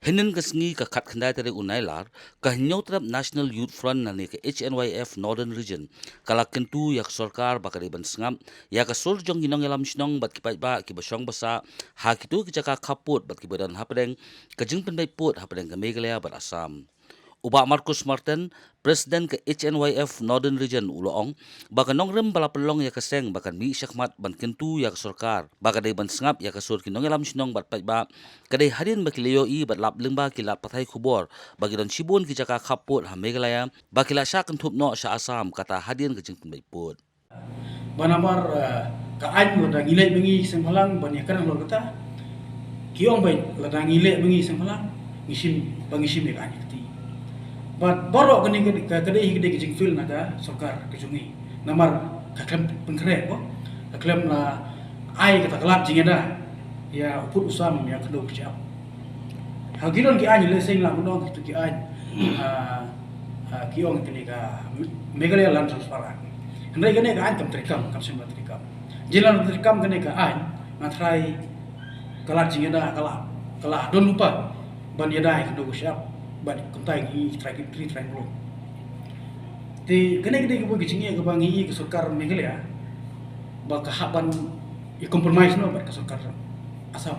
Hinin kasngi ka khat khandai tere unai lar ka hinyau terap National Youth Front nani ke HNYF Northern Region kala kentu yak sarkar bakari ban sngam ya ka sur jong ginong yalam shnong bat ki ba ki basong basa ha kitu ki jaka kaput bat ki badan hapdeng ka jing pen bai put hapdeng ka Meghalaya bat Assam. Uba Marcus Martin, Presiden ke HNYF Northern Region uloong, baka nongrem bala pelong ya keseng baka mi syakmat ban kentu ya kesorkar, baka day ban sengap ya kesur kinong elam sinong bat ba, kadai harin baki leo i bat lap lengba kilat patai kubor, bagi don sibun ki jaka kaput ha Meghalaya, baki la syak kentup no sya Asam kata harin ke jengpun baiput. Banamar kaaj mo da ngile bengi semalang ban yakan lor kata kiong bai la da ngile bengi semalang ngisim bangisim ya kaaj kati bat borok kene kadai higde jing fil naga sokar kejungi namar kaklem pengkre ko kaklem la ai kata kelap jingeda ya uput usam ya kendo kecap hagilon ki aj le sing la munong kitu ki aj kiong kene ka Meghalaya Land Transparan Hendai kene ka ain kam trikam kam sem trikam. Jilan trikam kene ka ain matrai kala jingeda kala don lupa ban yadai kendo siap ban kuntai gi trai belum. Ti kene ko gijingi ka bangi ke sarkar Meghalaya ba ka haban i compromise no ba ka sarkar Asam.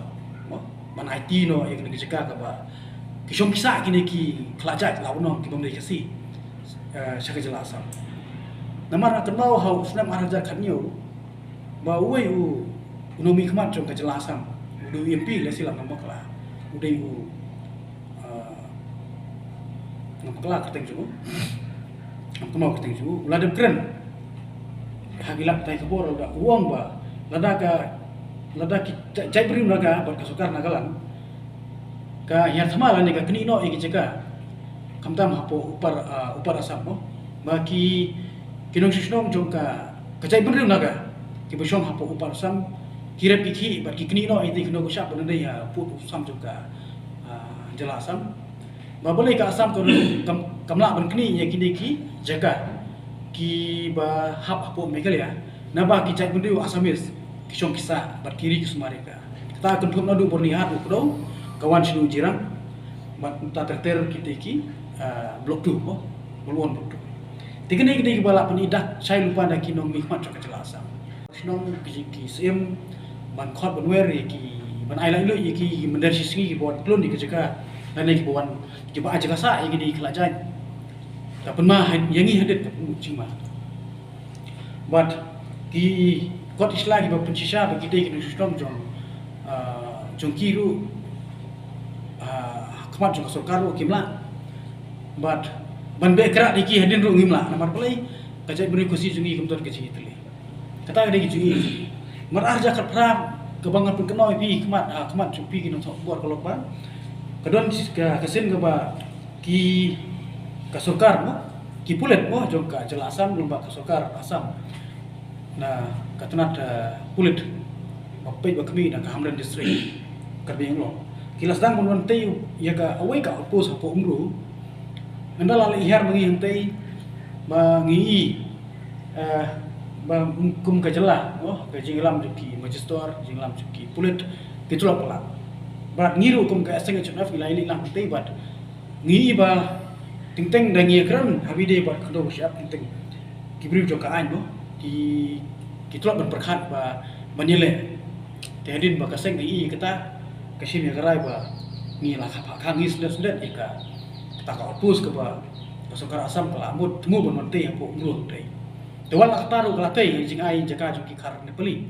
Ban IT no ya kene jika ka ba kishom kisa kene ki kelajak lawno ki bamdai kasi syaka jela Asam. Namar akan mau hau senam araja kanyo ba uai unomi khamat jong ka jela Asam udu MP le silam nambak la udai nambak la keteng ju am mau keteng ju ladem kren hagilap tai kabor da uang ba lada ki jai brim naga ba kasukar nagalan ka yar thama la ne ka kni no e ki jeka kamtam hapo upar Asam no baki kinong sisnong jong ka kajai brim naga ki bosong hapo upar Asam kira pikhi bar ki kni no ite kno ko syap bende ya put Asam juga jela Asam ba boleh ka Asam ko kamla ban kni ya kini ki jaga ki ba hap hapo Meghalaya na ba ki jai bende Asamis ki syong kisa bar kiri ki sumareka kita akan thum nadu bernihat ukro kawan sinu jirang bat ta terter kite ki blok 2 ko bolon blok 2 tikene ki bala penidak sai lupa da kinong mikmat ka jela Asam sinong ki sim ban khot ban wer ki ban ai lai lu ki mender sisi ki bot plon di kejaka dan ki bawan ki ba aja kasa ki di kelajan ta penma yangi hadet cima but ki kot isla ki ba pencisha ba ki de ki strong jong kiru khamat jong sarkar kimla but ban be kra di ki hadin ru ngimla namar play kajai beri kusi jungi kumtor ke ci tele kata de ki jungi mar arja kat pram kebangan pun kenoi pi khamat chupi ki no bor kolok ba kedon ka kesen ke ba ki ka sarkar mo ki pulet mo jong ka jela Asam lomba ka sarkar Asam na katunat pulet bapai ba kami na ka Hamdan district kabing lo kilas dang mon tei ya ka awai ka opos hapo umru andala ihar mengi hentai ba ngi ba kum ka jela ka jinglam juki magister jinglam juki pulet kitula pala ba ngiru kum ka aseng chunaf ilaili lam tei bat ngi ba tingteng dangi kran habide ba kado siap tingteng kibri jo ka ain no ki kitula ban perkhat ba banile tedin ba kaseng ngi kita kasim ya karai ba ngi la kha ngi slet ika kita ka opus ke ba kasukar Asam kala mut temu ban tei hapo umru tei Dewan taru kala tei jing ai jaka juki khar ne peli.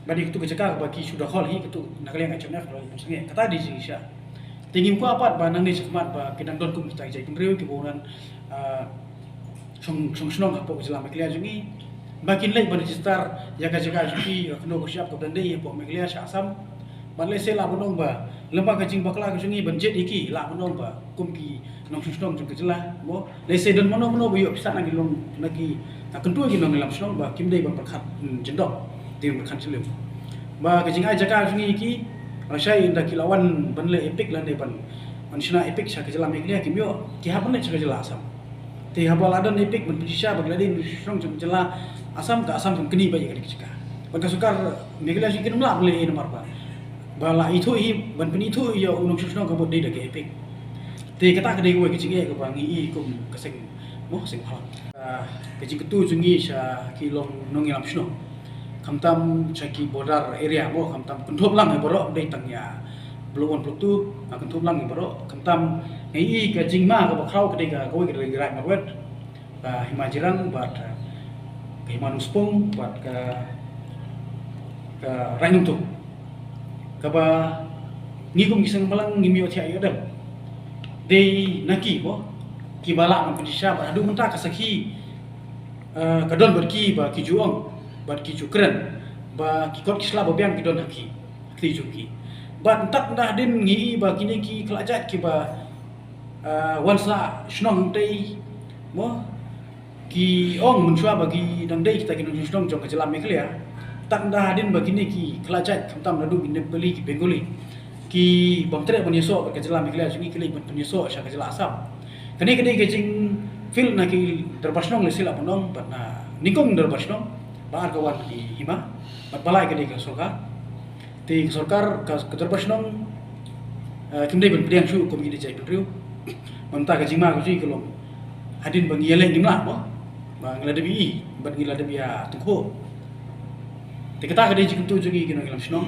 Badi itu kejaka baki sudah hol hi itu nakalian ngacamnya kalau pusnge kata di sisa. Tingim ku apat ba nang ni sekmat ba kinang don kum kita jai kimreu ki bonan song snong hapo jela Meghalaya jungi bakin lek ban register jaga juki keno ko siap ko dande hapo Meghalaya sya Asam ban le sela bonong ba lemba kajing bakla jungi ban jet iki la bonong ba kum ki nong snong jung kejela mo le se don mono boyo bisa nang long lagi akan tu lagi nong lam snong ba kim dei ban perkhat jendok tim perkhat selim ba kajing ai jaga jungi iki Rasai inda kilawan banle epic lan de ban manusia epic sya kejela Meghalaya kimyo ki hapan le sya kejela Asam ti habal adan epic ban pisha bagladin strong jela Asam ka Asam keni ba ya kejeka ban kasukar Meghalaya sikin mla le nomor ba bala itu ban pen itu ya unong susno ka bodai dage epik te kata kedai gue kecing ke bang i kum keseng mo sing halang kecing ketu jungi sha kilong nong ilam susno kamtam chaki border area mo kamtam kunthop lang borok dei tangya belum tu akan tu lang borok kamtam ngai ka jingma ka bakrau kedai ka gue kedai gerak mawet himajirang bat ka himanuspung bat ka rainung tu kaba ngigum gisang malang ngimio tia yodam dei naki bo ki bala man pedisha ba adu menta kasaki kadon berki ba ki juang ba ki cukren ba ki kot kisla ba biang ki don haki ki juki ba tak dah din ngi ba kini ki kelajat ki ba wansa shnong dei mo ki ong menchua bagi dang dei kita ki shnong jong kejelam meklia tak dah din begini ki kelajat kamtam nadu bin beli ki bengoli ki bangtre penyeso ke jelam ikla sungi kili ben penyeso sya ke jela asam kani kani ke jing fil na ki terbasnong le sila ponong batna nikong terbasnong baar kawan ki hima bat balai ke ke sorkar ti sorkar ka terbasnong kimdai ben pediang su kom gi jai penriu manta ke jingma ku ji kelong hadin bang yele ngimla mo bang ladabi bat ngila dabia tungho kita kadai jik tu jungi kino ilam sino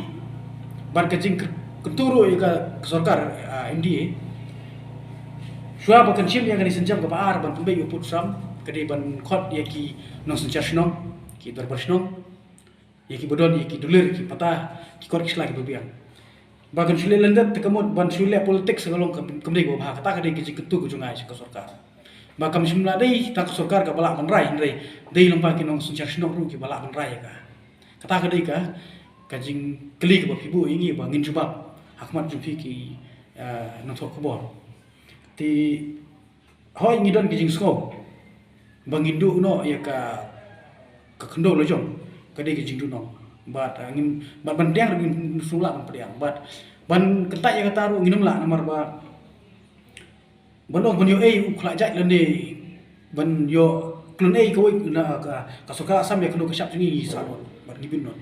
bar kecing kenturu ika sorkar MDA shua bakan sim yang kani senjam ke paar ban pembe uput sam kadai ban khot ya ki nong senjar sino ki darbar sino ya ki bodon ya ki dulir ki patah ki kor kisla ki bebiang bagan sule lendet tekemut ban sule politik segalong kemdai go bha kata kadai kecing kentu ku jungai ke sorkar bakam simla dei tak sorkar ka balak man rai ndai dei lempa ki nong senjar sino ru ki balak man rai ka kata kedai ka kajing keli ke bapibu ingi bangin jubab hakmat jupi ki nathok kebor ti hoi ngidon kajing sko bangin du no ya ka kendo lo jong kedai kajing du no bat ngin bat bandiang ngin sula ban pediang bat ban ketak ya kata ru nginum la namar ba ban yo ukhla jat lende ban yo klon koi na ka soka asam ya kendo kesap sungi salon bat ngibin non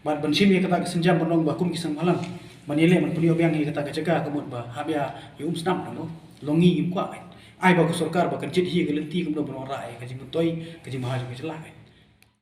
bat ban sim ya kata kesenjam bonong ba kum kisang malang manile man punio biang ya kata jaga kemut ba habia ya snap no longi im kwa ai ba ko sorkar ba kan chit hi gelenti kum do bonora ai ka jing toy ka jing mahaju ke celak